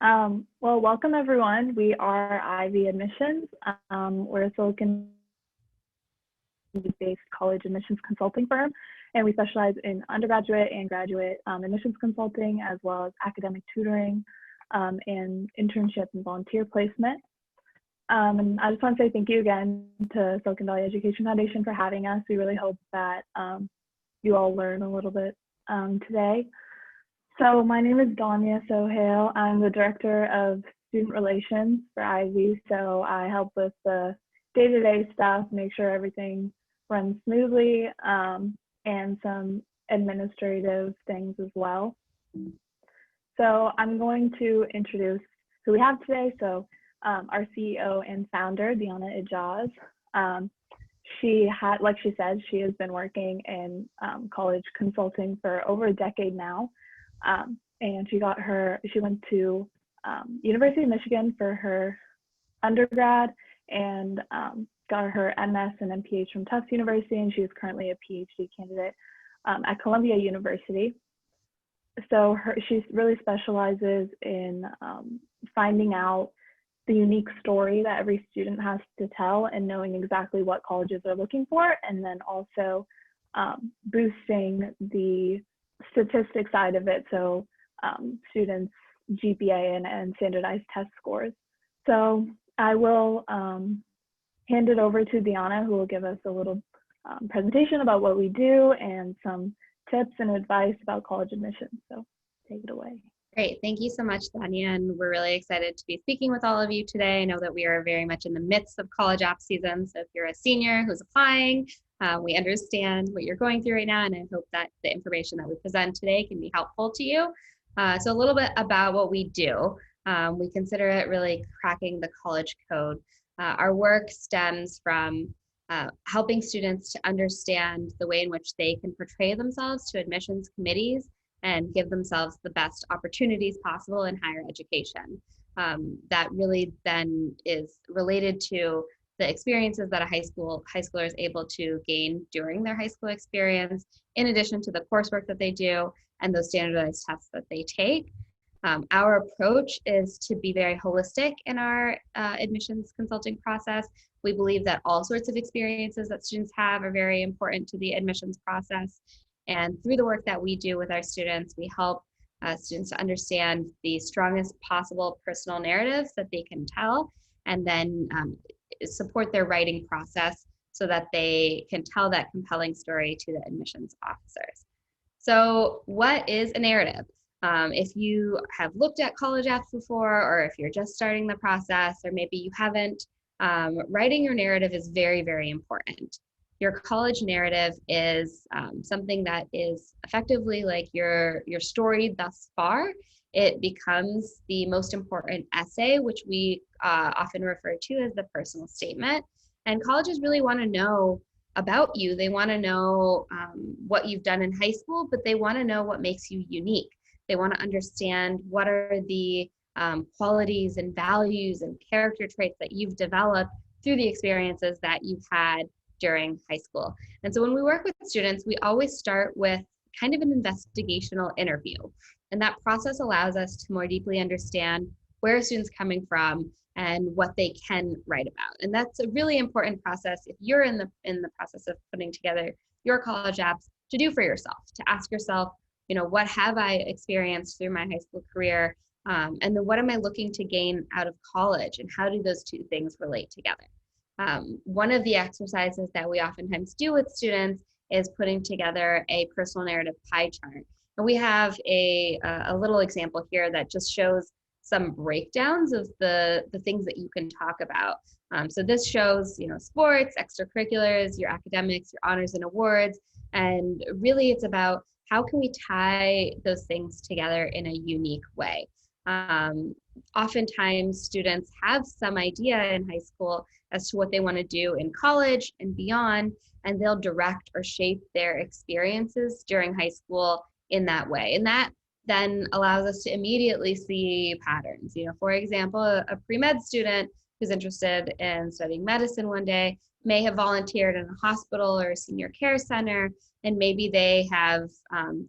Well, welcome everyone. We are Ivy Admissions. We're a Silicon based college admissions consulting firm, and we specialize in undergraduate and graduate admissions consulting, as well as academic tutoring and internship and volunteer placement. And I just want to say thank you again to Silicon Valley Education Foundation for having us. We really hope that you all learn a little bit today. So my name is Danya Sohail. I'm the Director of Student Relations for Ivy. So I help with the day-to-day stuff, make sure everything runs smoothly, and some administrative things as well. So I'm going to introduce who we have today. So our CEO and founder, Diana Ijaz. Like she said, she has been working in college consulting for over a decade now. And she went to University of Michigan for her undergrad and got her MS and MPH from Tufts University, and she is currently a PhD candidate at Columbia University. So she really specializes in finding out the unique story that every student has to tell and knowing exactly what colleges are looking for, and then also boosting the statistic side of it, so students' GPA and standardized test scores. So I will hand it over to Diana, who will give us a little presentation about what we do and some tips and advice about college admissions. So take it away. Great. Thank you so much, Tanya. And we're really excited to be speaking with all of you today. I know that we are very much in the midst of college app season. So if you're a senior who's applying, we understand what you're going through right now, and I hope that the information that we present today can be helpful to you. So a little bit about what we do. We consider it really cracking the college code. Our work stems from helping students to understand the way in which they can portray themselves to admissions committees and give themselves the best opportunities possible in higher education. That really then is related to the experiences that a high schooler is able to gain during their high school experience, in addition to the coursework that they do and those standardized tests that they take. Our approach is to be very holistic in our admissions consulting process. We believe that all sorts of experiences that students have are very important to the admissions process. And through the work that we do with our students, we help students to understand the strongest possible personal narratives that they can tell, and then support their writing process so that they can tell that compelling story to the admissions officers. So what is a narrative? If you have looked at college apps before, or if you're just starting the process, or maybe you haven't, writing your narrative is very, very important. Your college narrative is something that is effectively like your story thus far. It becomes the most important essay, which we often refer to as the personal statement. And colleges really want to know about you. They want to know what you've done in high school, but they want to know what makes you unique. They want to understand what are the qualities and values and character traits that you've developed through the experiences that you've had during high school. And so when we work with students, we always start with kind of an investigational interview. And that process allows us to more deeply understand where a student's coming from and what they can write about. And that's a really important process if you're in the process of putting together your college apps, to do for yourself, to ask yourself, what have I experienced through my high school career? And then what am I looking to gain out of college? And how do those two things relate together? One of the exercises that we oftentimes do with students is putting together a personal narrative pie chart. And we have a little example here that just shows some breakdowns of the things that you can talk about. So this shows, sports, extracurriculars, your academics, your honors and awards. And really it's about how can we tie those things together in a unique way. Oftentimes students have some idea in high school as to what they want to do in college and beyond, and they'll direct or shape their experiences during high school in that way. And that then allows us to immediately see patterns. For example, a pre-med student who's interested in studying medicine one day may have volunteered in a hospital or a senior care center, and maybe they have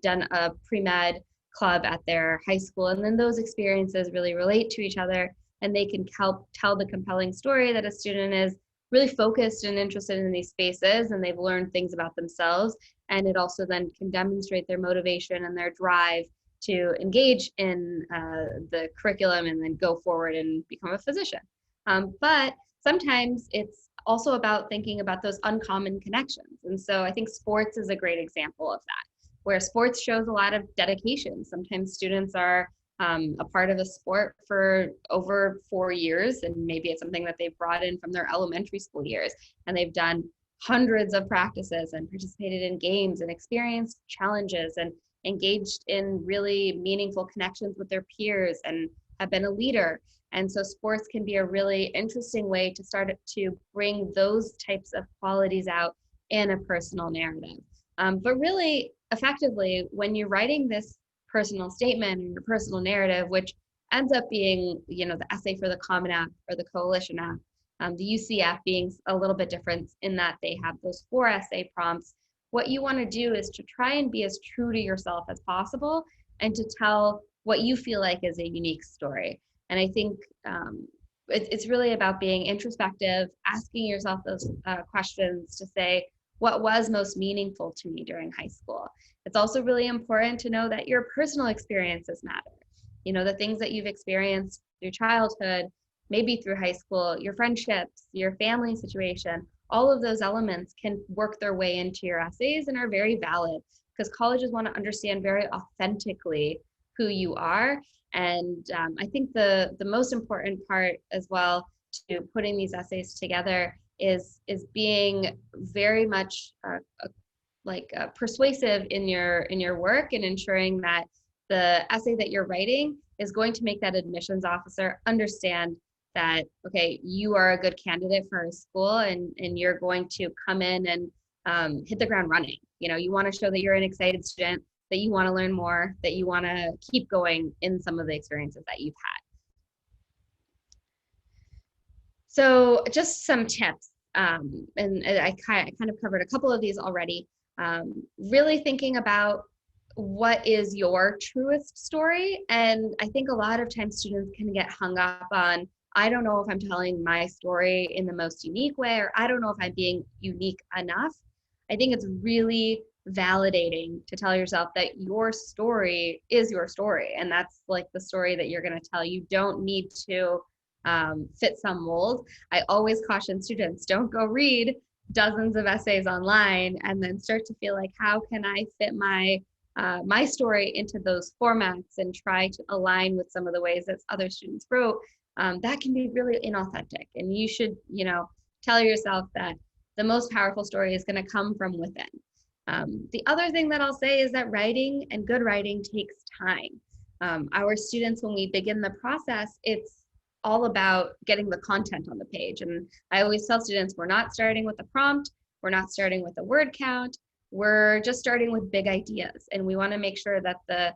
done a pre-med club at their high school. And then those experiences really relate to each other, and they can help tell the compelling story that a student is really focused and interested in these spaces, and they've learned things about themselves. And it also then can demonstrate their motivation and their drive to engage in the curriculum and then go forward and become a physician. But sometimes it's also about thinking about those uncommon connections. And so I think sports is a great example of that, where sports shows a lot of dedication. Sometimes students are a part of a sport for over 4 years, and maybe it's something that they've brought in from their elementary school years, and they've done hundreds of practices and participated in games and experienced challenges and engaged in really meaningful connections with their peers and have been a leader. And so sports can be a really interesting way to start to bring those types of qualities out in a personal narrative. But really effectively, when you're writing this personal statement and your personal narrative, which ends up being, the essay for the Common App or the Coalition App, the UCF being a little bit different in that they have those 4 essay prompts. What you want to do is to try and be as true to yourself as possible and to tell what you feel like is a unique story. And I think it's really about being introspective, asking yourself those questions to say, what was most meaningful to me during high school? It's also really important to know that your personal experiences matter. The things that you've experienced through childhood, maybe through high school, your friendships, your family situation, all of those elements can work their way into your essays and are very valid, because colleges want to understand very authentically who you are. And I think the most important part as well to putting these essays together is being very much persuasive in your work, and ensuring that the essay that you're writing is going to make that admissions officer understand that, okay, you are a good candidate for a school, and you're going to come in and hit the ground running. You want to show that you're an excited student, that you want to learn more, that you want to keep going in some of the experiences that you've had. So just some tips, and I kind of covered a couple of these already. Really thinking about what is your truest story. And I think a lot of times students can get hung up on, I don't know if I'm telling my story in the most unique way, or I don't know if I'm being unique enough. I think it's really validating to tell yourself that your story is your story, and that's like the story that you're going to tell. You don't need to fit some mold. I always caution students, don't go read dozens of essays online and then start to feel like, how can I fit my story into those formats and try to align with some of the ways that other students wrote. That can be really inauthentic, and you should, tell yourself that the most powerful story is going to come from within. The other thing that I'll say is that writing and good writing takes time. Our students, when we begin the process, it's all about getting the content on the page. And I always tell students, we're not starting with a prompt, we're not starting with a word count, we're just starting with big ideas. And we want to make sure that the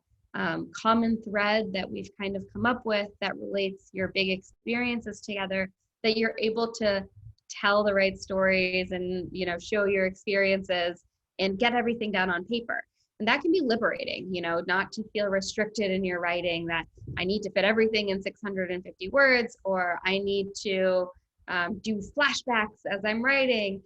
common thread that we've kind of come up with that relates your big experiences together, that you're able to tell the right stories and, show your experiences and get everything down on paper. And that can be liberating, not to feel restricted in your writing, that I need to fit everything in 650 words, or I need to do flashbacks as I'm writing.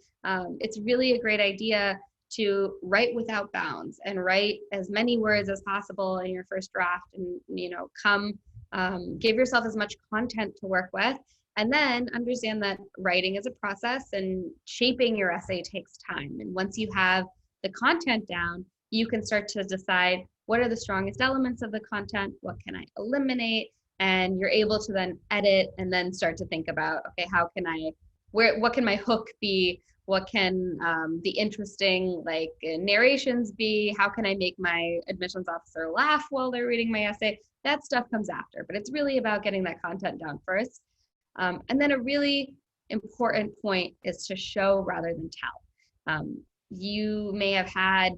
It's really a great idea to write without bounds and write as many words as possible in your first draft, and, give yourself as much content to work with. And then understand that writing is a process, and shaping your essay takes time. And once you have the content down, you can start to decide, what are the strongest elements of the content? What can I eliminate? And you're able to then edit and then start to think about, okay, what can my hook be? What can the interesting narrations be? How can I make my admissions officer laugh while they're reading my essay? That stuff comes after, but it's really about getting that content down first. And then a really important point is to show rather than tell. You may have had,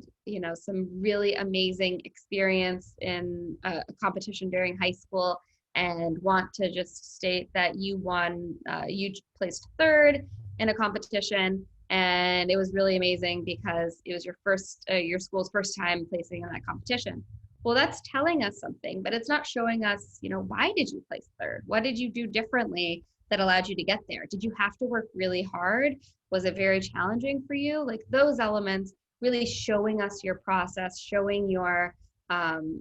some really amazing experience in a competition during high school and want to just state that you won, you placed third in a competition, and it was really amazing because it was your school's first time placing in that competition. well, that's telling us something, but it's not showing us, why did you place third? What did you do differently that allowed you to get there? Did you have to work really hard? Was it very challenging for you? Like those elements, really showing us your process, showing your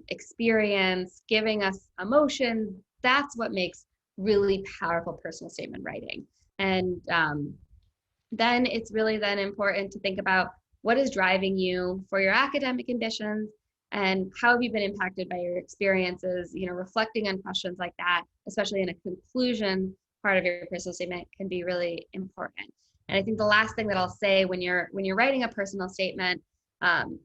experience, giving us emotion. That's what makes really powerful personal statement writing. And then it's really then important to think about what is driving you for your academic conditions and how have you been impacted by your experiences, reflecting on questions like that, especially in a conclusion part of your personal statement can be really important. And I think the last thing that I'll say when you're writing a personal statement,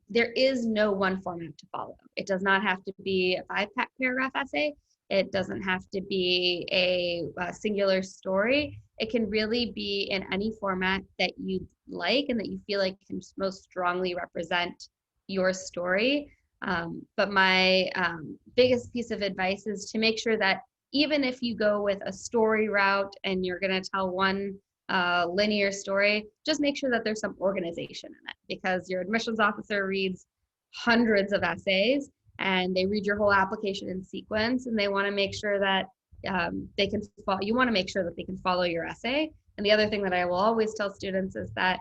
there is no one format to follow. It does not have to be a 5-paragraph essay. It doesn't have to be a singular story. It can really be in any format that you like and that you feel like can most strongly represent your story. But my biggest piece of advice is to make sure that even if you go with a story route and you're going to tell one linear story, just make sure that there's some organization in it, because your admissions officer reads hundreds of essays and they read your whole application in sequence, and they want to make sure that they can follow. You want to make sure that they can follow your essay. And the other thing that I will always tell students is that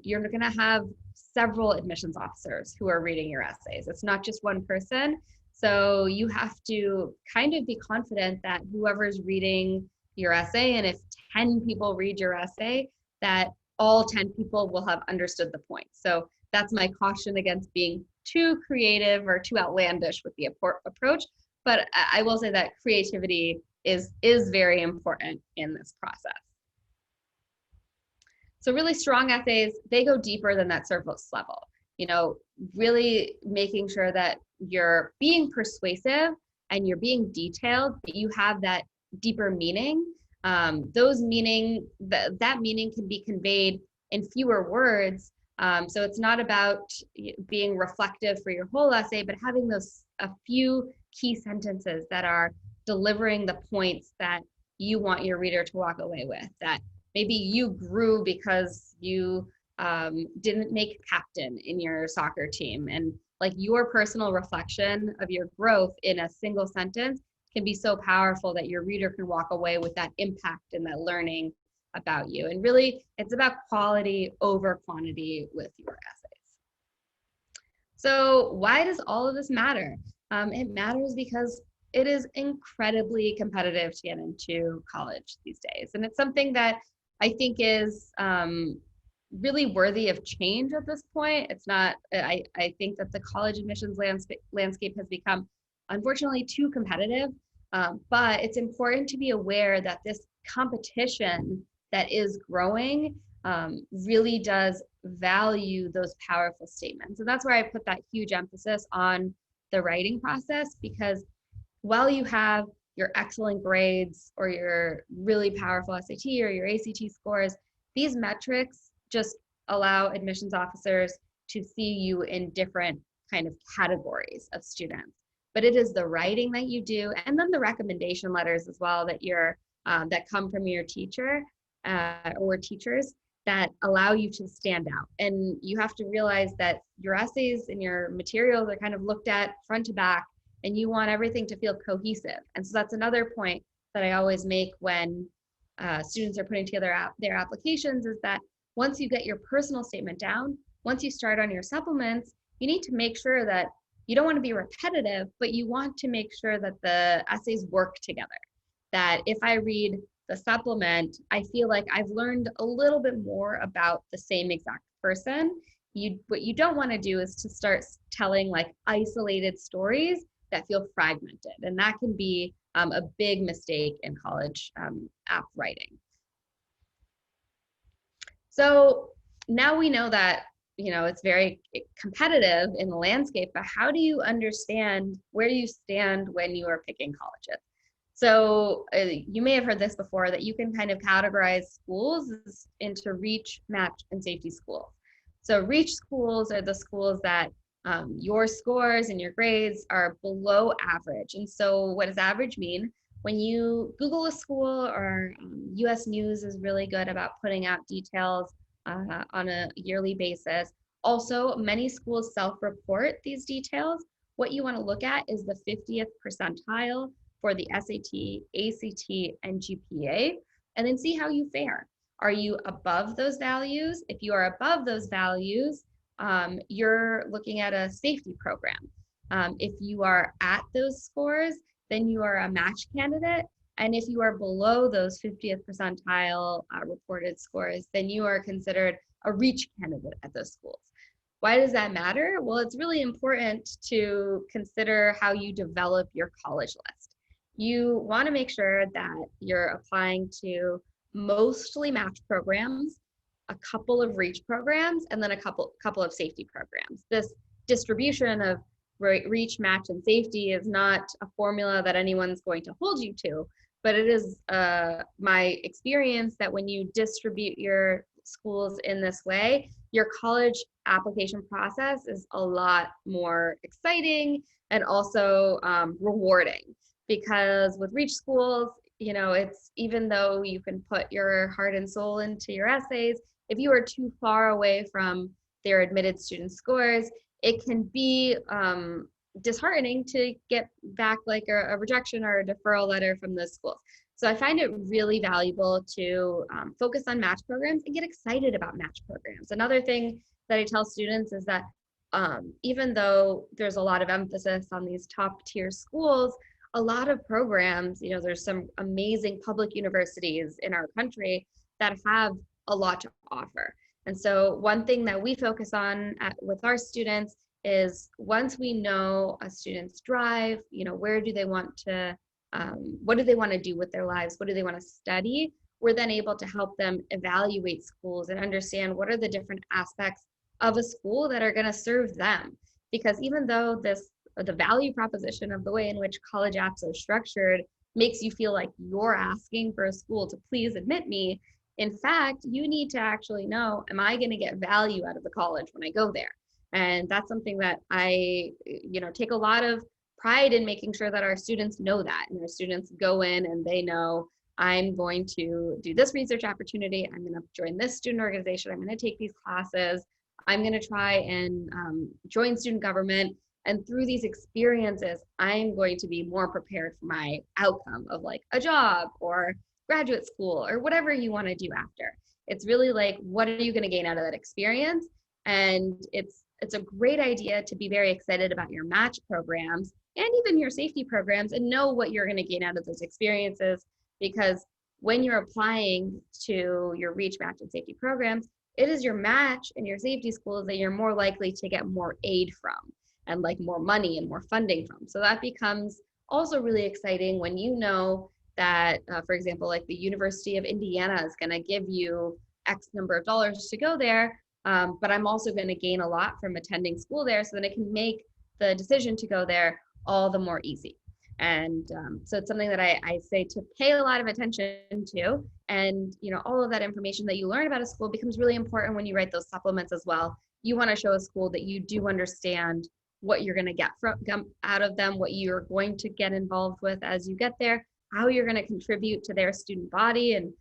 you're going to have several admissions officers who are reading your essays. It's not just one person. So you have to kind of be confident that whoever's reading your essay, and if 10 people read your essay, that all 10 people will have understood the point. So that's my caution against being too creative or too outlandish with the approach. But I will say that creativity is very important in this process. So really strong essays, they go deeper than that surface level. Really making sure that you're being persuasive and you're being detailed, but you have that deeper meaning. That meaning can be conveyed in fewer words. So it's not about being reflective for your whole essay, but having a few key sentences that are delivering the points that you want your reader to walk away with. That maybe you grew because you didn't make captain in your soccer team, and like your personal reflection of your growth in a single sentence can be so powerful that your reader can walk away with that impact and that learning about you. And really, it's about quality over quantity with your essays. So why does all of this matter? It matters because it is incredibly competitive to get into college these days. And it's something that I think is really worthy of change at this point. It's not, I think that the college admissions landscape has become, unfortunately, too competitive. But it's important to be aware that this competition that is growing really does value those powerful statements. And that's where I put that huge emphasis on the writing process, because while you have your excellent grades or your really powerful SAT or your ACT scores, these metrics just allow admissions officers to see you in different kind of categories of students. But it is the writing that you do, and then the recommendation letters as well that come from your teacher or teachers that allow you to stand out. And you have to realize that your essays and your materials are kind of looked at front to back, and you want everything to feel cohesive. And so that's another point that I always make when students are putting together their applications, is that once you get your personal statement down, once you start on your supplements, you need to make sure that you don't want to be repetitive, but you want to make sure that the essays work together. That if I read the supplement, I feel like I've learned a little bit more about the same exact person. What you don't want to do is to start telling like isolated stories that feel fragmented. And that can be a big mistake in college app writing. So now we know that it's very competitive in the landscape, but how do you understand where do you stand when you are picking colleges? So you may have heard this before, that you can kind of categorize schools into reach, match, and safety schools. So reach schools are the schools that your scores and your grades are below average. And so what does average mean? When you Google a school, or US News is really good about putting out details on a yearly basis. Also, many schools self-report these details. what you want to look at is the 50th percentile for the SAT, ACT, and GPA, and then see how you fare. Are you above those values? If you are above those values, you're looking at a safety program. If you are at those scores, then you are a match candidate. And if you are below those 50th percentile reported scores, then you are considered a reach candidate at those schools. Why does that matter? Well, it's really important to consider how you develop your college list. You want to make sure that you're applying to mostly match programs, a couple of reach programs, and then a couple of safety programs. This distribution of reach, match, and safety is not a formula that anyone's going to hold you to, but it is my experience that when you distribute your schools in this way, your college application process is a lot more exciting and also rewarding. Because with reach schools, you know, it's, even though you can put your heart and soul into your essays, if you are too far away from their admitted student scores, it can be disheartening to get back like a rejection or a deferral letter from the schools. So I find it really valuable to focus on match programs and get excited about match programs. Another thing that I tell students is that even though there's a lot of emphasis on these top tier schools, a lot of programs, you know, there's some amazing public universities in our country that have a lot to offer. And so one thing that we focus on with our students is, once we know a student's drive, you know, where do they want to, what do they want to do with their lives? What do they want to study? We're then able to help them evaluate schools and understand what are the different aspects of a school that are going to serve them. Because even though the value proposition of the way in which college apps are structured makes you feel like you're asking for a school to please admit me, in fact, you need to actually know, am I going to get value out of the college when I go there? And that's something that I, you know, take a lot of pride in making sure that our students know that, and our students go in and they know, I'm going to do this research opportunity, I'm going to join this student organization, I'm going to take these classes, I'm going to try and join student government. And through these experiences, I'm going to be more prepared for my outcome of like a job or graduate school or whatever you want to do after. It's really like, what are you going to gain out of that experience? And it's a great idea to be very excited about your match programs and even your safety programs and know what you're going to gain out of those experiences, because when you're applying to your reach, match, and safety programs, it is your match and your safety schools that you're more likely to get more aid from and like more money and more funding from. So that becomes also really exciting when you know that, for example, like the University of Indiana is going to give you X number of dollars to go there, but I'm also going to gain a lot from attending school there, so that I can make the decision to go there all the more easy. And so it's something that I say to pay a lot of attention to. And, you know, all of that information that you learn about a school becomes really important when you write those supplements as well. You want to show a school that you do understand what you're going to get out of them, what you're going to get involved with as you get there, how you're going to contribute to their student body and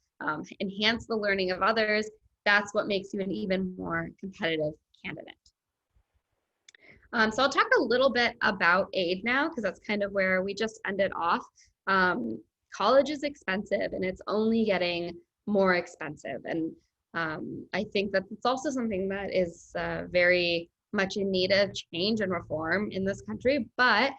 enhance the learning of others. That's what makes you an even more competitive candidate. So I'll talk a little bit about aid now, because that's kind of where we just ended off. College is expensive and it's only getting more expensive. And I think that it's also something that is very much in need of change and reform in this country. But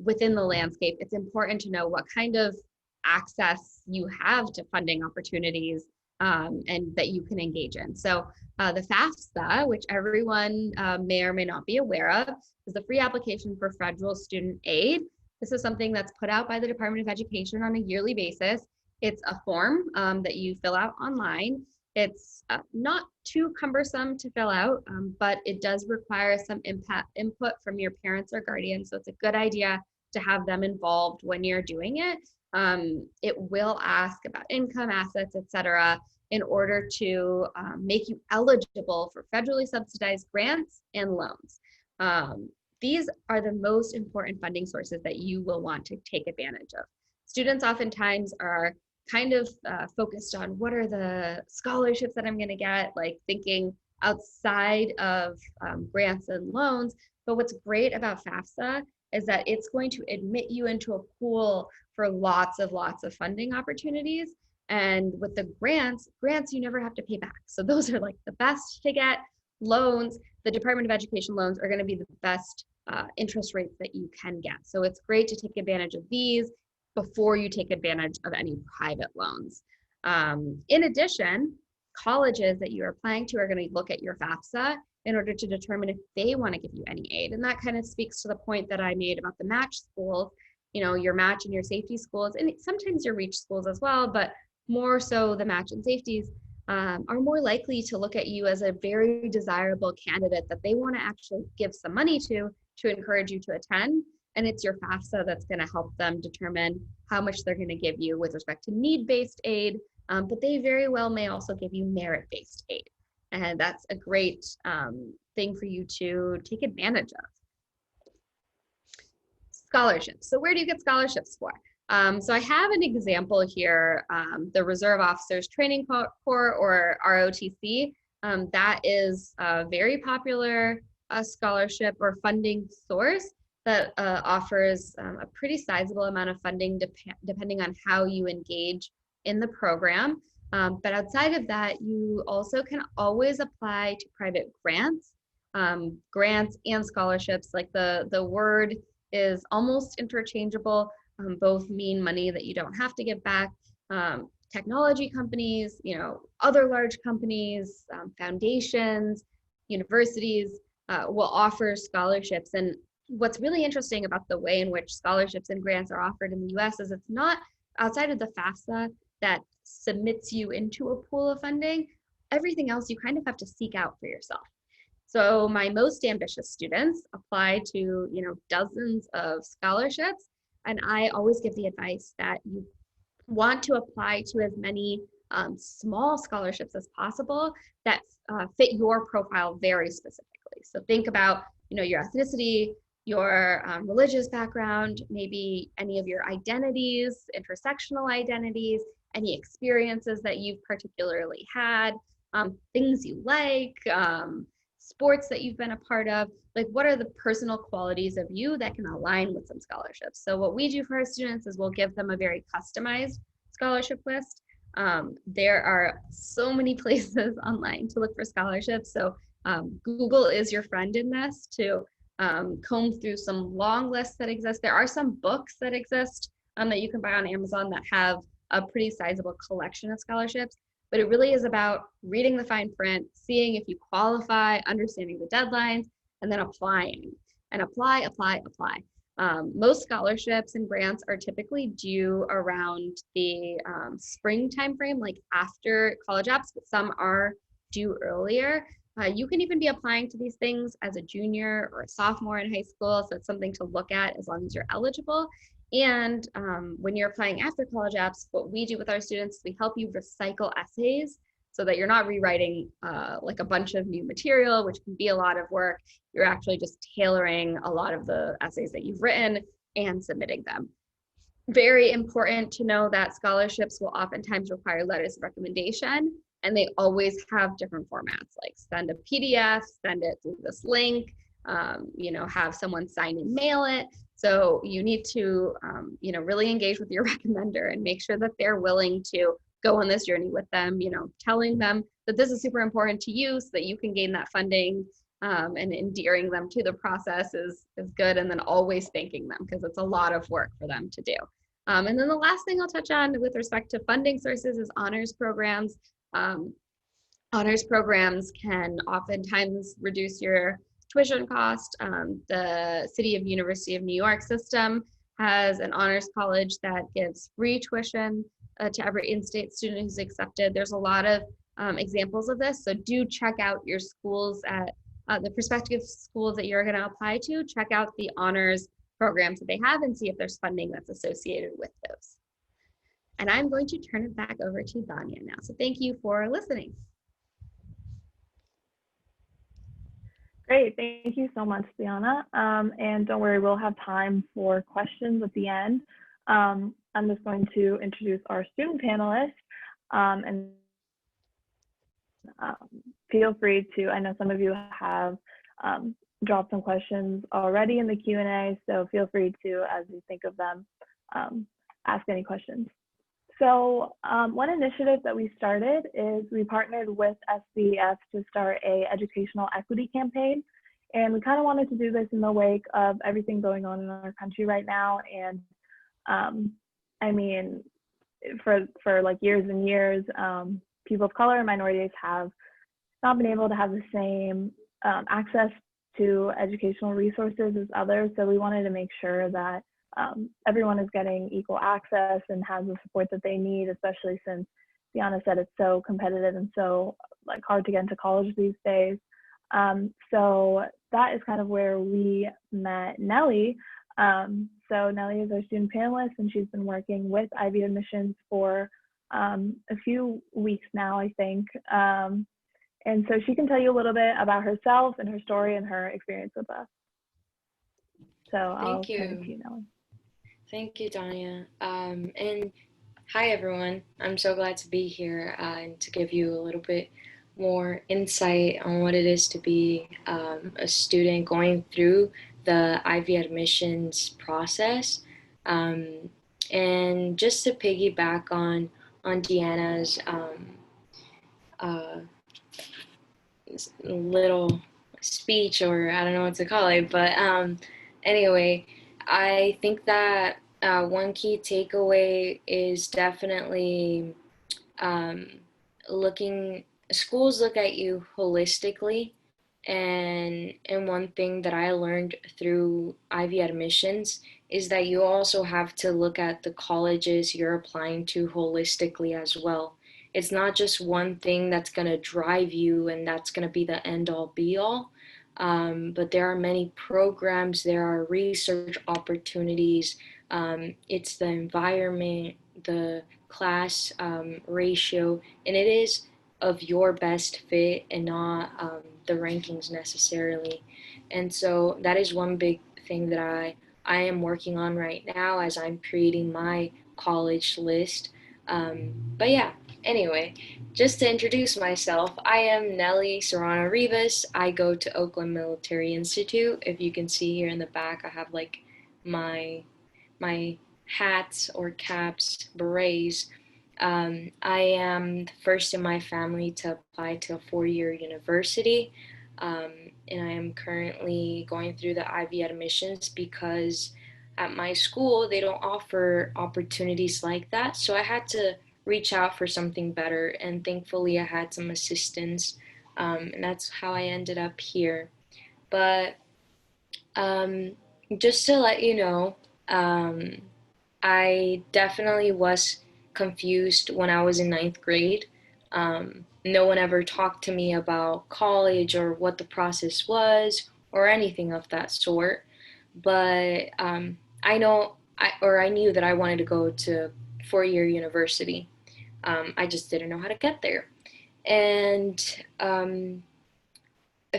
within the landscape, it's important to know what kind of access you have to funding opportunities and that you can engage in. So the FAFSA, which everyone may or may not be aware of, is the free application for federal student aid. This is something that's put out by the Department of Education on a yearly basis. It's a form that you fill out online. It's not too cumbersome to fill out, but it does require some input from your parents or guardians. So it's a good idea to have them involved when you're doing it. It will ask about income, assets, etc., in order to make you eligible for federally subsidized grants and loans. These are the most important funding sources that you will want to take advantage of. Students oftentimes are kind of focused on what are the scholarships that I'm going to get, like thinking outside of grants and loans. But what's great about FAFSA is that it's going to admit you into a pool for lots of funding opportunities. And with the grants you never have to pay back. So those are like the best to get. Loans, the Department of Education loans are going to be the best interest rates that you can get. So it's great to take advantage of these before you take advantage of any private loans. In addition, colleges that you're applying to are going to look at your FAFSA in order to determine if they want to give you any aid. And that kind of speaks to the point that I made about the match schools, your match and your safety schools, and sometimes your reach schools as well, but more so the match and safeties are more likely to look at you as a very desirable candidate that they want to actually give some money to encourage you to attend. And it's your FAFSA that's going to help them determine how much they're going to give you with respect to need-based aid, but they very well may also give you merit-based aid. And that's a great thing for you to take advantage of. Scholarships. So where do you get scholarships for? So I have an example here, the Reserve Officers Training Corps, or ROTC. That is a very popular scholarship or funding source that offers a pretty sizable amount of funding depending on how you engage in the program. But outside of that, you also can always apply to private grants, grants and scholarships. Like the word is almost interchangeable. Both mean money that you don't have to give back. Technology companies, other large companies, foundations, universities will offer scholarships. And what's really interesting about the way in which scholarships and grants are offered in the US is it's not outside of the FAFSA that submits you into a pool of funding. Everything else you kind of have to seek out for yourself. So my most ambitious students apply to, dozens of scholarships. And I always give the advice that you want to apply to as many small scholarships as possible that fit your profile very specifically. So think about, your ethnicity, your religious background, maybe any of your identities, intersectional identities, any experiences that you've particularly had, things you like, sports that you've been a part of. Like, what are the personal qualities of you that can align with some scholarships? So what we do for our students is we'll give them a very customized scholarship list. There are so many places online to look for scholarships. So Google is your friend in this to comb through some long lists that exist. There are some books that exist that you can buy on Amazon that have a pretty sizable collection of scholarships. But it really is about reading the fine print, seeing if you qualify, understanding the deadlines, and then applying. And apply. Most scholarships and grants are typically due around the spring timeframe, like after college apps, but some are due earlier. You can even be applying to these things as a junior or a sophomore in high school, so it's something to look at as long as you're eligible. And when you're applying after college apps, what we do with our students, we help you recycle essays so that you're not rewriting like a bunch of new material, which can be a lot of work. You're actually just tailoring a lot of the essays that you've written and submitting them. Very important to know that scholarships will oftentimes require letters of recommendation, and they always have different formats, like send a PDF, send it through this link, have someone sign and mail it. So you need to, really engage with your recommender and make sure that they're willing to go on this journey with them, telling them that this is super important to you so that you can gain that funding, and endearing them to the process is good. And then always thanking them, because it's a lot of work for them to do. And then the last thing I'll touch on with respect to funding sources is honors programs. Honors programs can oftentimes reduce your tuition cost. The City of University of New York system has an honors college that gives free tuition to every in-state student who's accepted. There's a lot of examples of this, so do check out your schools at the prospective schools that you're going to apply to. Check out the honors programs that they have and see if there's funding that's associated with those. And I'm going to turn it back over to Danya now. So thank you for listening. Great, thank you so much, Diana. And don't worry, we'll have time for questions at the end. I'm just going to introduce our student panelists, and feel free to, I know some of you have dropped some questions already in the Q&A, so feel free to, as you think of them, ask any questions. So one initiative that we started is we partnered with SCEF to start a educational equity campaign. And we kind of wanted to do this in the wake of everything going on in our country right now. And I mean, for like years and years, people of color and minorities have not been able to have the same access to educational resources as others. So we wanted to make sure that everyone is getting equal access and has the support that they need, especially since Deanna said it's so competitive and so like hard to get into college these days. So that is kind of where we met Nellie. So Nellie is our student panelist, and she's been working with Ivy Admissions for a few weeks now, I think. And so she can tell you a little bit about herself and her story and her experience with us. So I'll turn it to you, Nellie. Thank you, Danya. And hi, everyone. I'm so glad to be here and to give you a little bit more insight on what it is to be a student going through the Ivy admissions process. And just to piggyback on Deanna's little speech, or I don't know what to call it, but anyway, I think that one key takeaway is definitely schools look at you holistically, and one thing that I learned through Ivy admissions is that you also have to look at the colleges you're applying to holistically as well. It's not just one thing that's going to drive you and that's going to be the end all be all. But there are many programs, there are research opportunities, it's the environment, the class ratio, and it is of your best fit and not the rankings necessarily. And so that is one big thing that I am working on right now as I'm creating my college list. But yeah, anyway, just to introduce myself, I am Nellie Serrano Rivas. I go to Oakland Military Institute. If you can see here in the back, I have like my hats or caps, berets. I am the first in my family to apply to a four-year university. And I am currently going through the Ivy admissions because at my school, they don't offer opportunities like that. So I had to reach out for something better, and thankfully I had some assistance, and that's how I ended up here. But just to let you know, I definitely was confused when I was in ninth grade. No one ever talked to me about college or what the process was or anything of that sort. But I knew that I wanted to go to four-year university. I just didn't know how to get there. And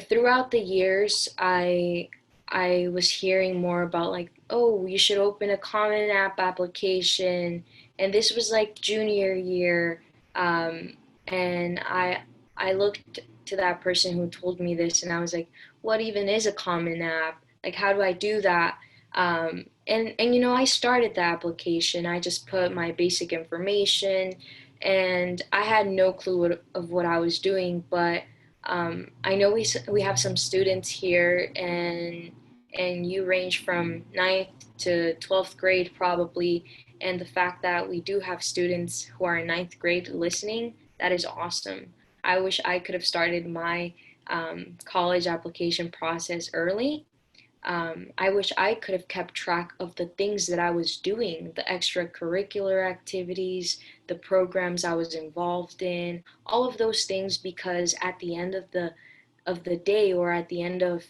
throughout the years, I was hearing more about like, oh, you should open a Common App application, and this was like junior year, and I looked to that person who told me this, and I was like, what even is a Common App? Like, how do I do that? And you know, I started the application. I just put my basic information, and I had no clue of what I was doing, but I know we have some students here, and you range from ninth to 12th grade probably, and the fact that we do have students who are in ninth grade listening, that is awesome. I wish I could have started my college application process early. I wish I could have kept track of the things that I was doing, the extracurricular activities, the programs I was involved in, all of those things, because at the end of the day, or at the end of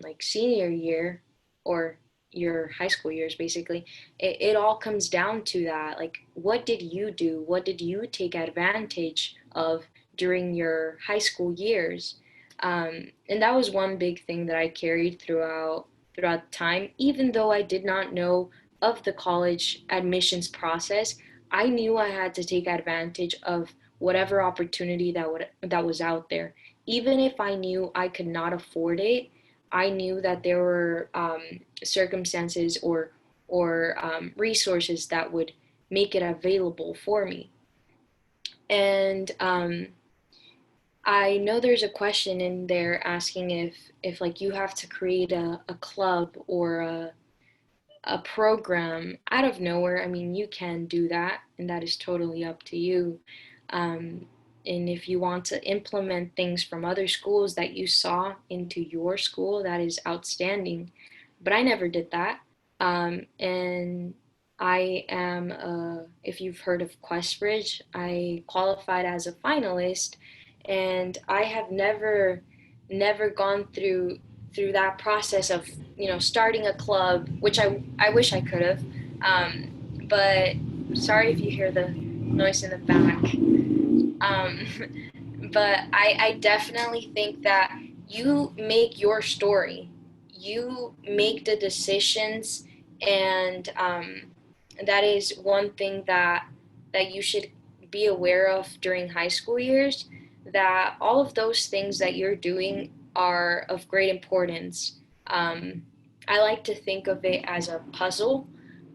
like senior year or your high school years, basically, it all comes down to that. Like, what did you do? What did you take advantage of during your high school years? And that was one big thing that I carried throughout time. Even though I did not know of the college admissions process, I knew I had to take advantage of whatever opportunity that was out there. Even if I knew I could not afford it, I knew that there were circumstances or resources that would make it available for me. And I know there's a question in there asking if like you have to create a club or a program out of nowhere. I mean, you can do that, and that is totally up to you. Um, and if you want to implement things from other schools that you saw into your school, that is outstanding. But I never did that. And I am, if you've heard of Questbridge, I qualified as a finalist, and I have never gone through that process of starting a club, which I wish I could have. But sorry if you hear the noise in the back. Um, but I definitely think that you make your story. You make the decisions, and that is one thing that you should be aware of during high school years. That all of those things that you're doing are of great importance. Um, I like to think of it as a puzzle.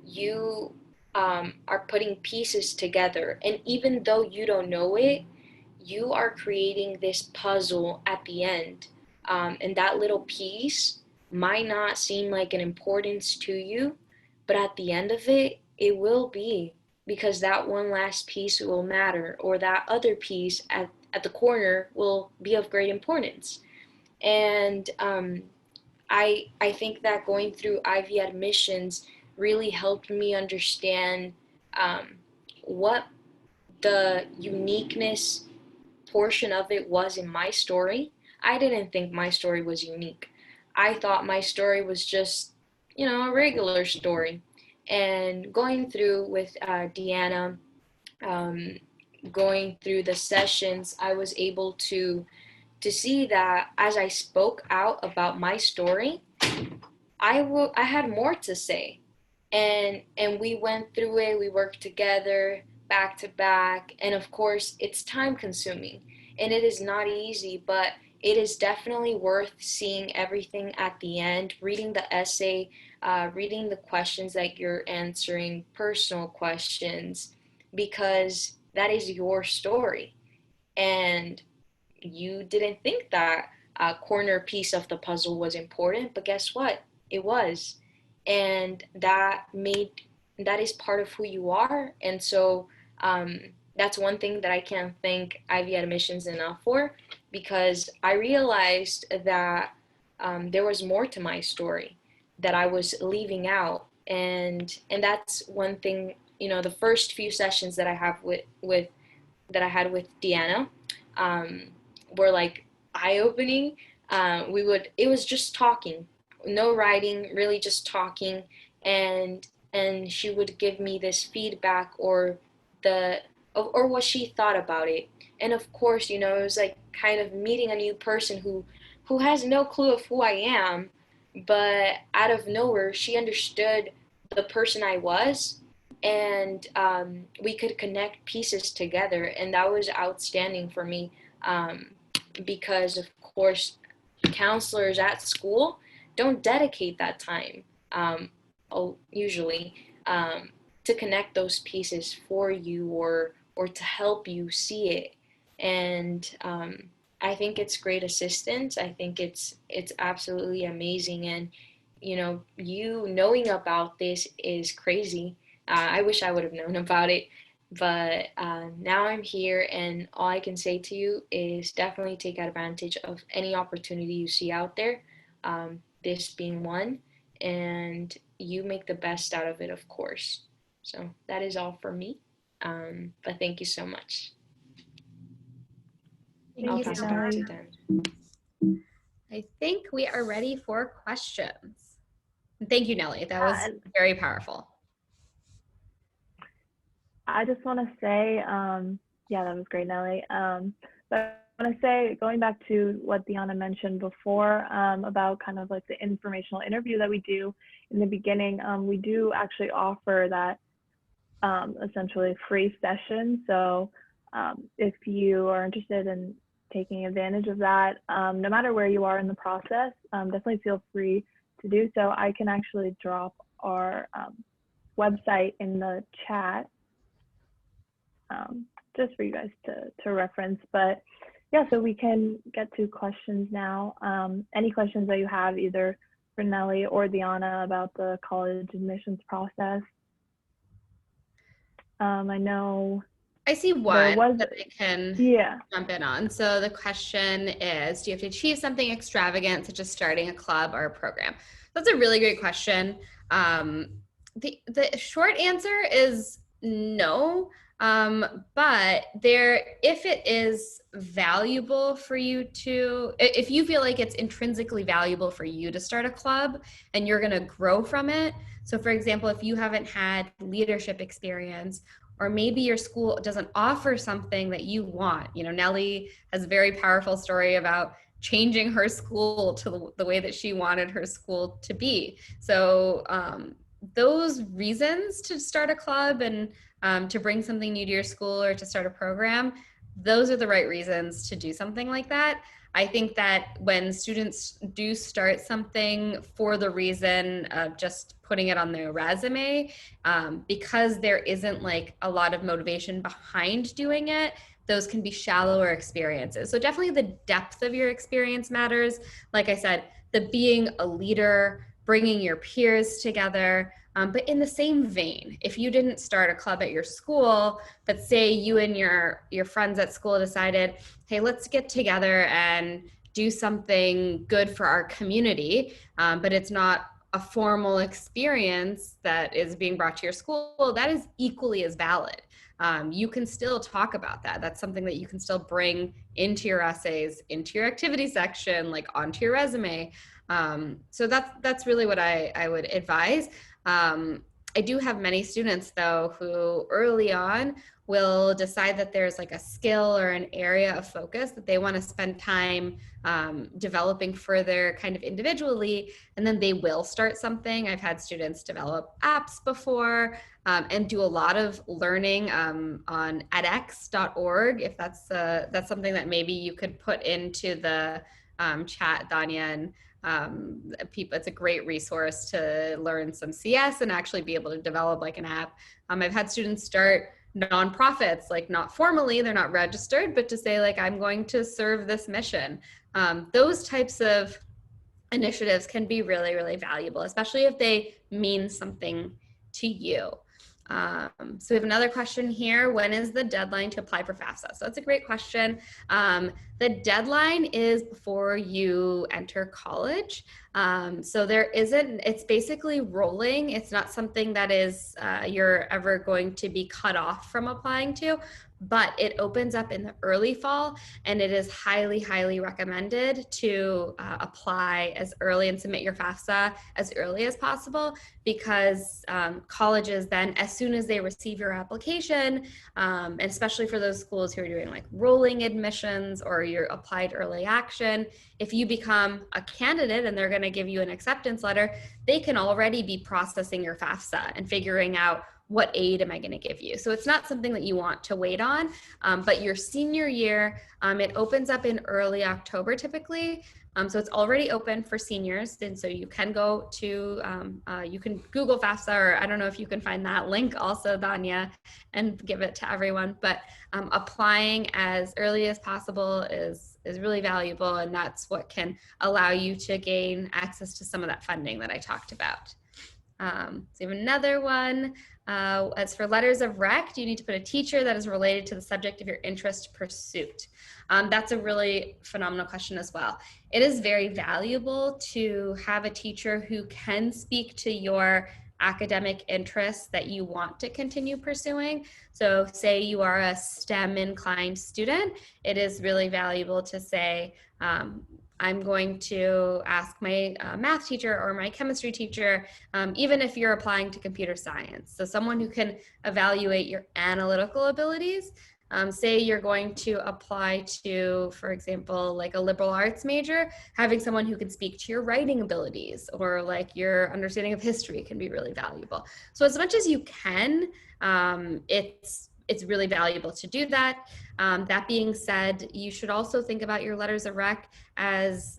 You are putting pieces together, and even though you don't know it, you are creating this puzzle at the end. And that little piece might not seem like an importance to you, but at the end of it, it will be, because that one last piece will matter, or that other piece at the corner will be of great importance. And I think that going through Ivy admissions really helped me understand um, what the uniqueness portion of it was in my story. I didn't think my story was unique. I thought my story was just, a regular story. And going through with Deanna, um, going through the sessions, I was able to see that as I spoke out about my story, I had more to say, and we went through it. We worked together back to back, and of course, it's time consuming, and it is not easy, but it is definitely worth seeing everything at the end, reading the essay, reading the questions that you're answering, personal questions, because that is your story, and you didn't think that corner piece of the puzzle was important, but guess what? It was. And that is part of who you are. And so um, that's one thing that I can't thank Ivy Admissions enough for, because I realized that there was more to my story that I was leaving out. And that's one thing, the first few sessions that I have with that I had with Deanna, um, were like eye opening. It was just talking, no writing, really just talking, and she would give me this feedback the or what she thought about it. And of course, it was like kind of meeting a new person who has no clue of who I am, but out of nowhere she understood the person I was, and we could connect pieces together, and that was outstanding for me, because of course counselors at school don't dedicate that time, um, usually, um, to connect those pieces for you, or to help you see it. And I think it's great assistance. I think it's absolutely amazing, and you knowing about this is crazy. I wish I would have known about it, but now I'm here, and all I can say to you is definitely take advantage of any opportunity you see out there, this being one, and you make the best out of it, of course. So that is all for me, but thank you so much. Thank I'll you pass so it back much. to Dan. I think we are ready for questions. Thank you, Nellie. That was And very powerful. I just want to say, yeah, that was great, Nellie. But I want to say, going back to what Deanna mentioned before, about kind of like the informational interview that we do in the beginning, we do actually offer that essentially free session. So if you are interested in taking advantage of that. No matter where you are in the process, definitely feel free to do so. I can actually drop our website in the chat just for you guys to reference. But yeah, so we can get to questions now. Any questions that you have either for Nellie or Diana about the college admissions process? I know I see one that I can jump in on. So the question is, do you have to achieve something extravagant, such as starting a club or a program? That's a really great question. The short answer is no. But if it is valuable for you if you feel like it's intrinsically valuable for you to start a club and you're going to grow from it. So for example, if you haven't had leadership experience, or maybe your school doesn't offer something that you want. Nellie has a very powerful story about changing her school to the way that she wanted her school to be. So those reasons to start a club and to bring something new to your school or to start a program, those are the right reasons to do something like that. I think that when students do start something for the reason of just putting it on their resume, because there isn't like a lot of motivation behind doing it, those can be shallower experiences. So definitely the depth of your experience matters. Like I said, the being a leader, bringing your peers together. But in the same vein, if you didn't start a club at your school, but say you and your friends at school decided, hey, let's get together and do something good for our community, but it's not a formal experience that is being brought to your school, that is equally as valid. You can still talk about that. That's something that you can still bring into your essays, into your activity section, like onto your resume. So that's really what I would advise. I do have many students though who early on will decide that there's like a skill or an area of focus that they want to spend time developing further kind of individually, and then they will start something. I've had students develop apps before and do a lot of learning on edX.org, if that's something that maybe you could put into the chat, Danya, and it's a great resource to learn some CS and actually be able to develop like an app. I've had students start nonprofits, like not formally, they're not registered, but to say like, I'm going to serve this mission. Those types of initiatives can be really, really valuable, especially if they mean something to you. So we have another question here. When is the deadline to apply for FAFSA? So that's a great question. The deadline is before you enter college. So it's basically rolling. It's not something that is you're ever going to be cut off from applying to, but it opens up in the early fall, and it is highly, highly recommended to apply as early and submit your FAFSA as early as possible, because colleges then, as soon as they receive your application, and especially for those schools who are doing like rolling admissions or your applied early action, if you become a candidate and they're going to give you an acceptance letter, they can already be processing your FAFSA and figuring out what aid am I going to give you. So it's not something that you want to wait on, but your senior year, it opens up in early October typically. So it's already open for seniors. And so you can go to, you can Google FAFSA, or I don't know if you can find that link also, Danya, and give it to everyone. But applying as early as possible is really valuable. And that's what can allow you to gain access to some of that funding that I talked about. So we have another one. As for letters of rec, do you need to put a teacher that is related to the subject of your interest pursuit? That's a really phenomenal question as well. It is very valuable to have a teacher who can speak to your academic interests that you want to continue pursuing. So say you are a STEM inclined student, it is really valuable to say, I'm going to ask my math teacher or my chemistry teacher, even if you're applying to computer science. So someone who can evaluate your analytical abilities. Say you're going to apply to, for example, like a liberal arts major, having someone who can speak to your writing abilities or like your understanding of history can be really valuable. So as much as you can, it's it's really valuable to do that. That being said, you should also think about your letters of rec as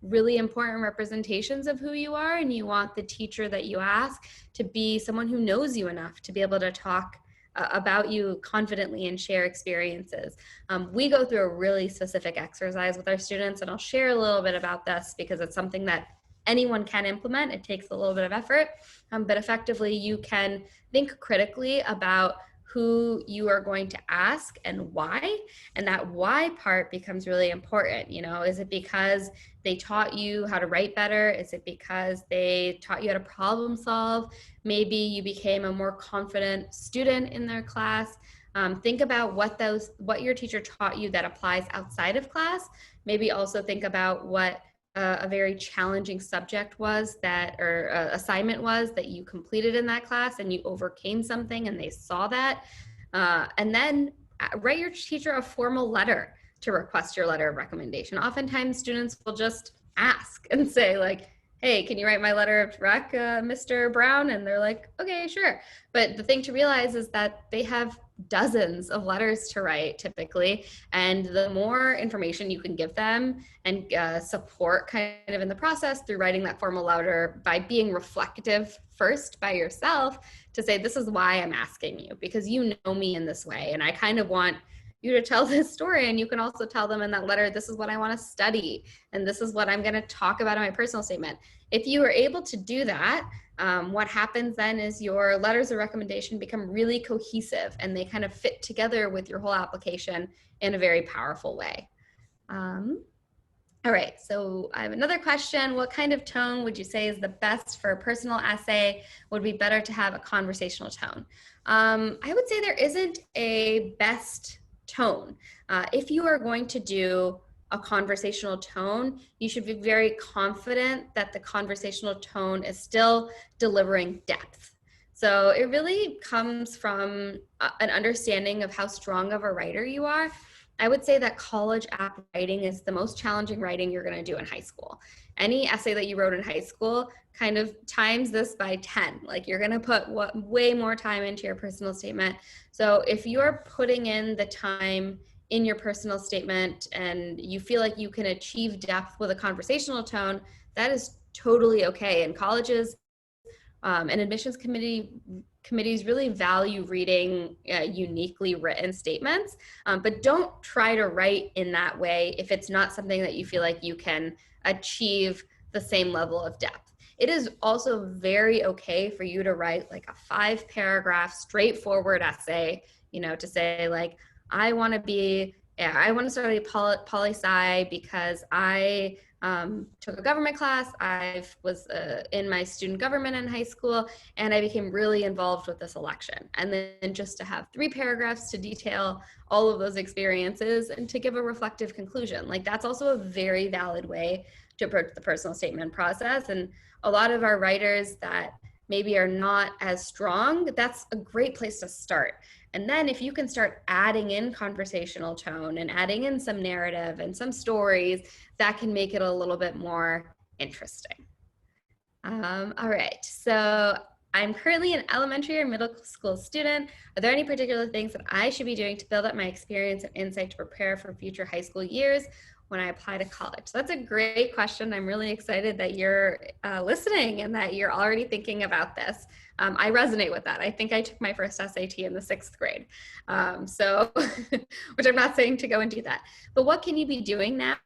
really important representations of who you are, and you want the teacher that you ask to be someone who knows you enough to be able to talk about you confidently and share experiences. We go through a really specific exercise with our students, and I'll share a little bit about this because it's something that anyone can implement. It takes a little bit of effort, but effectively you can think critically about who you are going to ask and why. And that why part becomes really important. You know, is it because they taught you how to write better? Is it because they taught you how to problem solve? Maybe you became a more confident student in their class. Think about what your teacher taught you that applies outside of class. Maybe also think about what a very challenging subject was or assignment was that you completed in that class and you overcame something and they saw that. And then write your teacher a formal letter to request your letter of recommendation. Oftentimes students will just ask and say like, hey, can you write my letter of rec, Mr. Brown? And they're like, okay, sure. But the thing to realize is that they have dozens of letters to write typically. And the more information you can give them and support kind of in the process through writing that formal letter by being reflective first by yourself to say, this is why I'm asking you, because you know me in this way. And I kind of want you to tell this story. And you can also tell them in that letter, this is what I want to study. And this is what I'm going to talk about in my personal statement. If you are able to do that, what happens then is your letters of recommendation become really cohesive and they kind of fit together with your whole application in a very powerful way. All right, so I have another question. What kind of tone would you say is the best for a personal essay? Would be better to have a conversational tone? I would say there isn't a best tone. If you are going to do a conversational tone, you should be very confident that the conversational tone is still delivering depth. So it really comes from an understanding of how strong of a writer you are. I would say that college app writing is the most challenging writing you're going to do in high school. Any essay that you wrote in high school kind of times this by 10. Like you're going to put way more time into your personal statement. So if you're putting in the time in your personal statement and you feel like you can achieve depth with a conversational tone, that is totally okay. And colleges and admissions committees really value reading uniquely written statements, but don't try to write in that way if it's not something that you feel like you can achieve the same level of depth. It is also very okay for you to write like a 5-paragraph straightforward essay, you know, to say like, I want to study poli-sci because I took a government class. I was in my student government in high school, and I became really involved with this election. And then just to have 3 paragraphs to detail all of those experiences and to give a reflective conclusion. Like that's also a very valid way to approach the personal statement process. And a lot of our writers that maybe are not as strong, that's a great place to start. And then if you can start adding in conversational tone and adding in some narrative and some stories, that can make it a little bit more interesting. All right, so I'm currently an elementary or middle school student. Are there any particular things that I should be doing to build up my experience and insight to prepare for future high school years when I apply to college? So that's a great question. I'm really excited that you're listening and that you're already thinking about this. I resonate with that. I think I took my first SAT in the 6th grade. Which I'm not saying to go and do that. But what can you be doing now?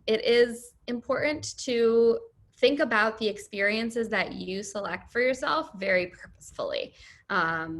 It is important to think about the experiences that you select for yourself very purposefully.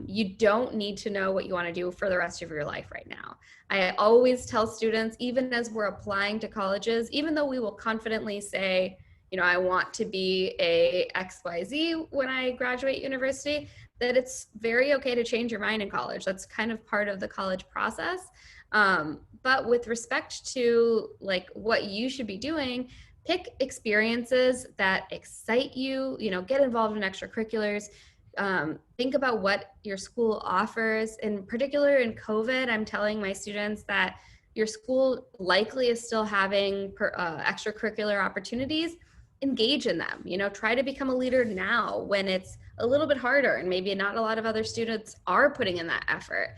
You don't need to know what you want to do for the rest of your life right now. I always tell students, even as we're applying to colleges, even though we will confidently say, you know, I want to be a XYZ when I graduate university, that it's very okay to change your mind in college. That's kind of part of the college process. But with respect to like what you should be doing, pick experiences that excite you, you know, get involved in extracurriculars. Think about what your school offers. In particular in COVID, I'm telling my students that your school likely is still having extracurricular opportunities. Engage in them, you know, try to become a leader now when it's a little bit harder, and maybe not a lot of other students are putting in that effort.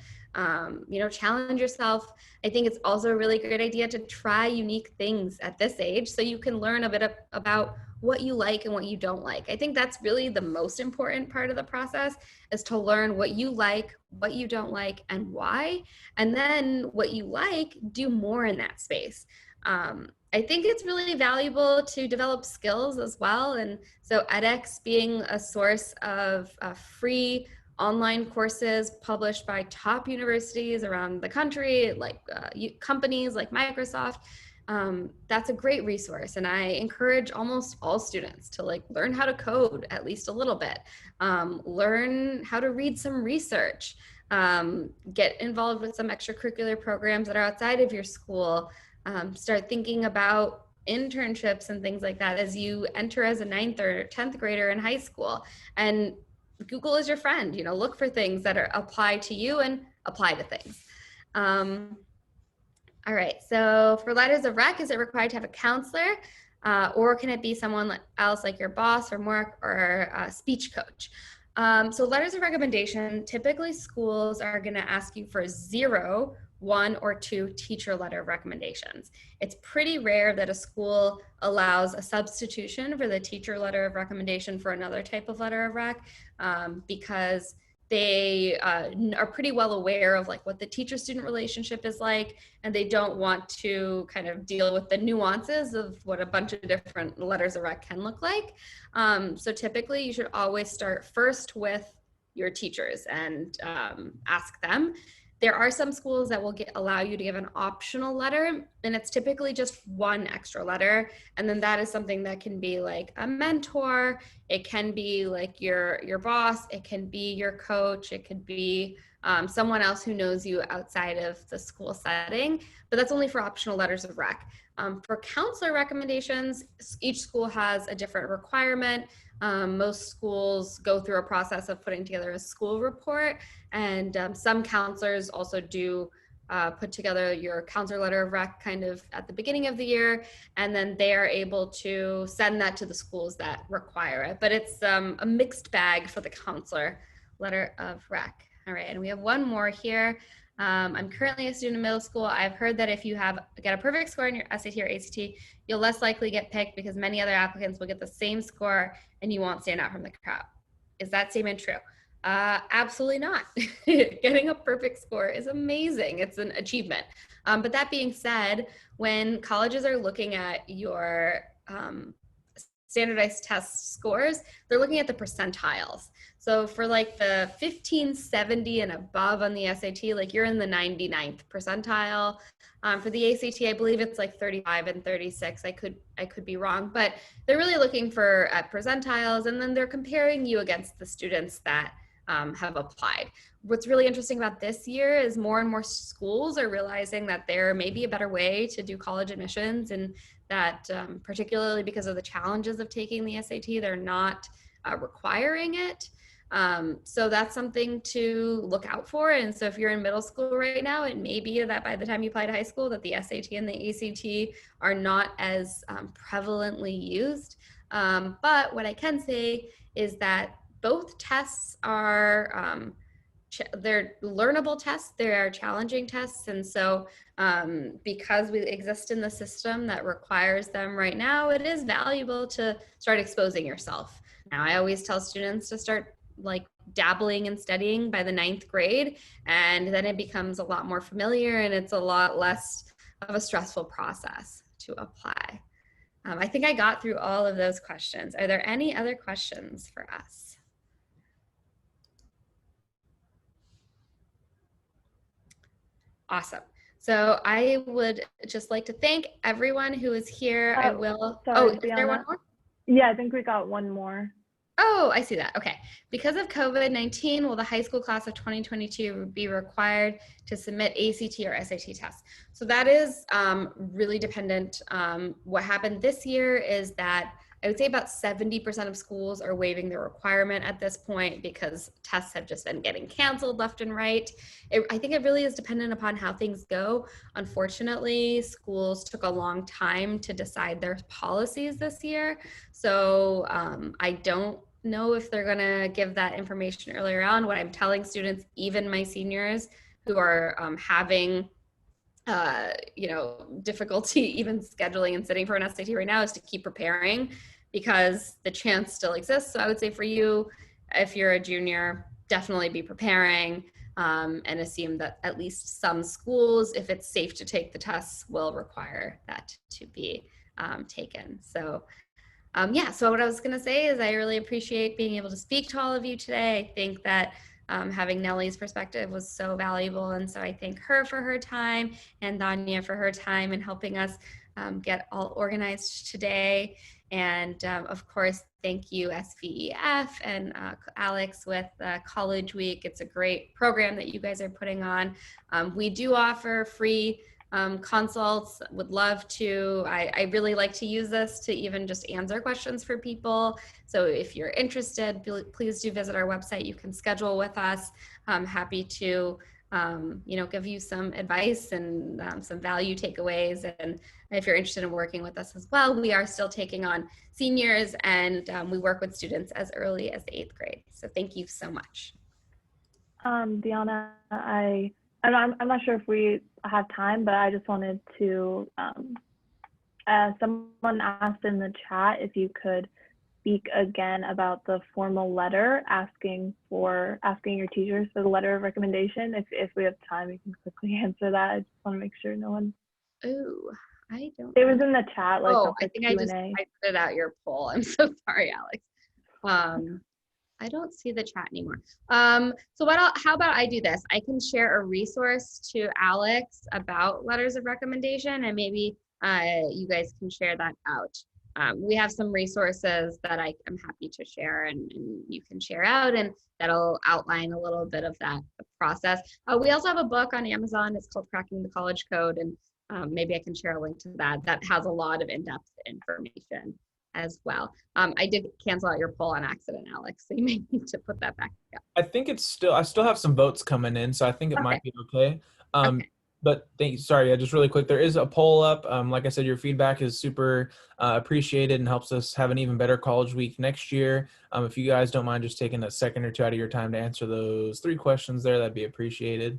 Challenge yourself. I think it's also a really great idea to try unique things at this age so you can learn a bit about what you like and what you don't like. I think that's really the most important part of the process, is to learn what you like, what you don't like, and why. And then what you like, do more in that space. I think it's really valuable to develop skills as well. And so edX being a source of free online courses published by top universities around the country, like companies like Microsoft, that's a great resource. And I encourage almost all students to learn how to code at least a little bit, learn how to read some research, get involved with some extracurricular programs that are outside of your school, start thinking about internships and things like that as you enter as a 9th or 10th grader in high school. And Google is your friend, look for things that apply to you and apply to things. All right, so for letters of rec, is it required to have a counselor, or can it be someone else like your boss or work or a speech coach? So letters of recommendation, typically schools are gonna ask you for 0, 1, or 2 teacher letter of recommendations. It's pretty rare that a school allows a substitution for the teacher letter of recommendation for another type of letter of rec, because they are pretty well aware of what the teacher-student relationship is like, and they don't want to kind of deal with the nuances of what a bunch of different letters of rec can look like. So typically you should always start first with your teachers and ask them. There are some schools that will allow you to give an optional letter, and it's typically just 1 extra letter. And then that is something that can be like a mentor. It can be like your boss. It can be your coach. It could be someone else who knows you outside of the school setting, but that's only for optional letters of rec. For counselor recommendations, each school has a different requirement. Most schools go through a process of putting together a school report, and some counselors also do put together your counselor letter of rec kind of at the beginning of the year, and then they are able to send that to the schools that require it. But it's a mixed bag for the counselor letter of rec. All right, and we have one more here. I'm currently a student in middle school. I've heard that if you get a perfect score in your SAT or ACT, you'll less likely get picked because many other applicants will get the same score and you won't stand out from the crowd. Is that statement true? Absolutely not. Getting a perfect score is amazing. It's an achievement. But that being said, when colleges are looking at your standardized test scores, they're looking at the percentiles. So for the 1570 and above on the SAT, you're in the 99th percentile. For the ACT, I believe it's 35 and 36. I could be wrong, but they're really looking for percentiles, and then they're comparing you against the students that have applied. What's really interesting about this year is more and more schools are realizing that there may be a better way to do college admissions, and that particularly because of the challenges of taking the SAT, they're not requiring it. So that's something to look out for. And so if you're in middle school right now, it may be that by the time you apply to high school that the SAT and the ACT are not as prevalently used. But what I can say is that both tests are they're learnable tests, they are challenging tests, and so because we exist in the system that requires them right now, it is valuable to start exposing yourself. Now, I always tell students to start dabbling and studying by the 9th grade, and then it becomes a lot more familiar and it's a lot less of a stressful process to apply. I think I got through all of those questions. Are there any other questions for us? Awesome. So I would just like to thank everyone who is here. I will. Sorry, is there one more? Yeah, I think we got one more. Oh, I see that. Okay. Because of COVID-19, will the high school class of 2022 be required to submit ACT or SAT tests? So that is really dependent. What happened this year is that I would say about 70% of schools are waiving the requirement at this point because tests have just been getting canceled left and right. I think it really is dependent upon how things go. Unfortunately, schools took a long time to decide their policies this year. So I don't know if they're going to give that information earlier on. What I'm telling students, even my seniors who are having difficulty even scheduling and sitting for an SAT right now, is to keep preparing because the chance still exists. So I would say for you, if you're a junior, definitely be preparing, and assume that at least some schools, if it's safe to take the tests, will require that to be taken. So so what I was going to say is I really appreciate being able to speak to all of you today. I think that having Nellie's perspective was so valuable. And so I thank her for her time and Danya for her time in helping us get all organized today. And of course, thank you SVEF and Alex with College Week. It's a great program that you guys are putting on. We do offer free consults. Would love to. I really like to use this to even just answer questions for people. So if you're interested, please do visit our website. You can schedule with us. I'm happy to give you some advice and some value takeaways. And if you're interested in working with us as well, we are still taking on seniors, and we work with students as early as the 8th grade. So thank you so much. Deanna, I'm not sure if we have time, but I just wanted to, someone asked in the chat if you could speak again about the formal letter asking your teachers for the letter of recommendation. If we have time, you can quickly answer that. I just want to make sure no one. Oh, I don't. It was in the chat, like I think Q&A. I put it out your poll. I'm so sorry, Alex. I don't see the chat anymore. So how about I do this? I can share a resource to Alex about letters of recommendation, and maybe you guys can share that out. We have some resources that I am happy to share, and you can share out, and that'll outline a little bit of that process. We also have a book on Amazon. It's called Cracking the College Code, and maybe I can share a link to that. That has a lot of in-depth information as well. I did cancel out your poll on accident, Alex, so you may need to put that back up. I think I still have some votes coming in, so I think it might be okay. Okay. But sorry, just really quick, there is a poll up. Like I said, your feedback is super appreciated and helps us have an even better college week next year. If you guys don't mind just taking a second or two out of your time to answer those 3 questions there, that'd be appreciated.